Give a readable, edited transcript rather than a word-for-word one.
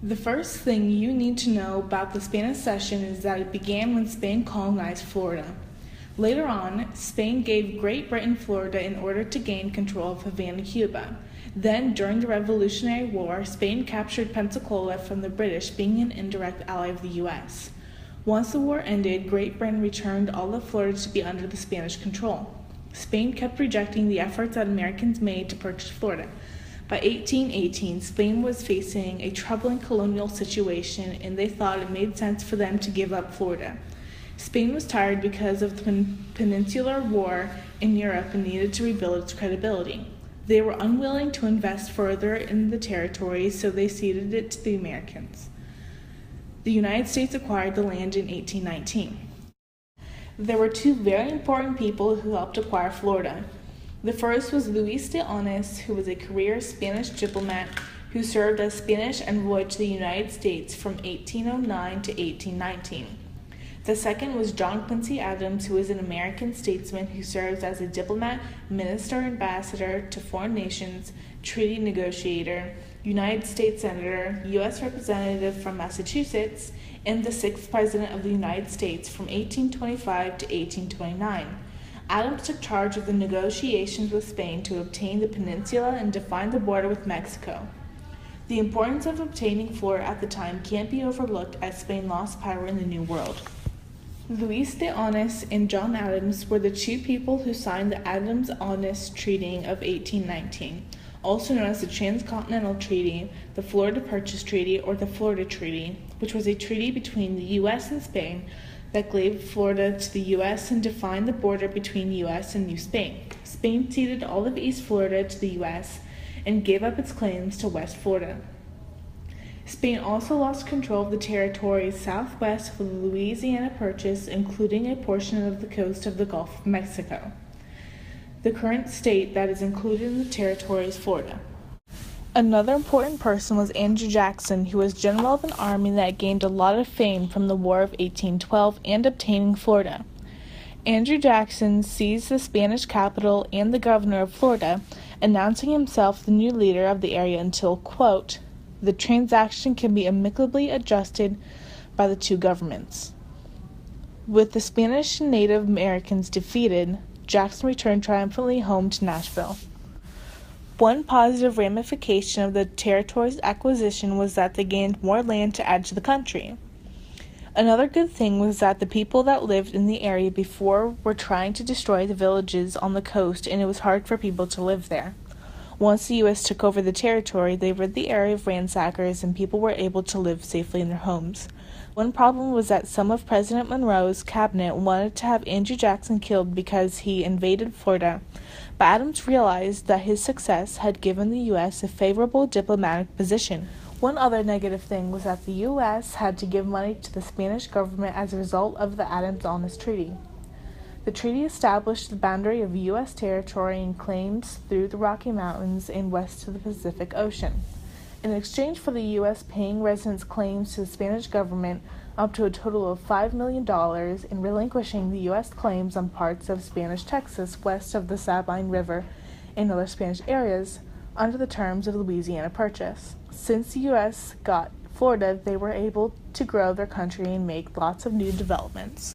The first thing you need to know about the Spanish Cession is that it began when Spain colonized Florida. Later on, Spain gave Great Britain Florida in order to gain control of Havana, Cuba. Then, during the Revolutionary War, Spain captured Pensacola from the British, being an indirect ally of the U.S. Once the war ended, Great Britain returned all of Florida to be under the Spanish control. Spain kept rejecting the efforts that Americans made to purchase Florida. By 1818, Spain was facing a troubling colonial situation, and they thought it made sense for them to give up Florida. Spain was tired because of the Peninsular War in Europe and needed to rebuild its credibility. They were unwilling to invest further in the territory, so they ceded it to the Americans. The United States acquired the land in 1819. There were two very important people who helped acquire Florida. The first was Luis de Onis, who was a career Spanish diplomat who served as Spanish envoy to the United States from 1809 to 1819. The second was John Quincy Adams, who was an American statesman who served as a diplomat, minister, ambassador to foreign nations, treaty negotiator, United States Senator, U.S. Representative from Massachusetts, and the sixth President of the United States from 1825 to 1829. Adams took charge of the negotiations with Spain to obtain the peninsula and define the border with Mexico. The importance of obtaining Florida at the time can't be overlooked as Spain lost power in the New World. Luis de Onis and John Adams were the two people who signed the Adams-Onis Treaty of 1819, also known as the Transcontinental Treaty, the Florida Purchase Treaty, or the Florida Treaty, which was a treaty between the U.S. and Spain that gave Florida to the U.S. and defined the border between U.S. and New Spain. Spain ceded all of East Florida to the U.S. and gave up its claims to West Florida. Spain also lost control of the territories southwest of the Louisiana Purchase, including a portion of the coast of the Gulf of Mexico. The current state that is included in the territory is Florida. Another important person was Andrew Jackson, who was general of an army that gained a lot of fame from the War of 1812 and obtaining Florida. Andrew Jackson seized the Spanish capital and the governor of Florida, announcing himself the new leader of the area until, quote, the transaction can be amicably adjusted by the two governments. With the Spanish and Native Americans defeated, Jackson returned triumphantly home to Nashville. One positive ramification of the territory's acquisition was that they gained more land to add to the country. Another good thing was that the people that lived in the area before were trying to destroy the villages on the coast, and it was hard for people to live there. Once the U.S. took over the territory, they rid the area of ransackers, and people were able to live safely in their homes. One problem was that some of President Monroe's cabinet wanted to have Andrew Jackson killed because he invaded Florida, but Adams realized that his success had given the U.S. a favorable diplomatic position. One other negative thing was that the U.S. had to give money to the Spanish government as a result of the Adams-Onis Treaty. The treaty established the boundary of U.S. territory and claims through the Rocky Mountains and west to the Pacific Ocean. In exchange for the U.S. paying residents' claims to the Spanish government up to a total of $5 million and relinquishing the U.S. claims on parts of Spanish Texas west of the Sabine River and other Spanish areas under the terms of the Louisiana Purchase. Since the U.S. got Florida, they were able to grow their country and make lots of new developments.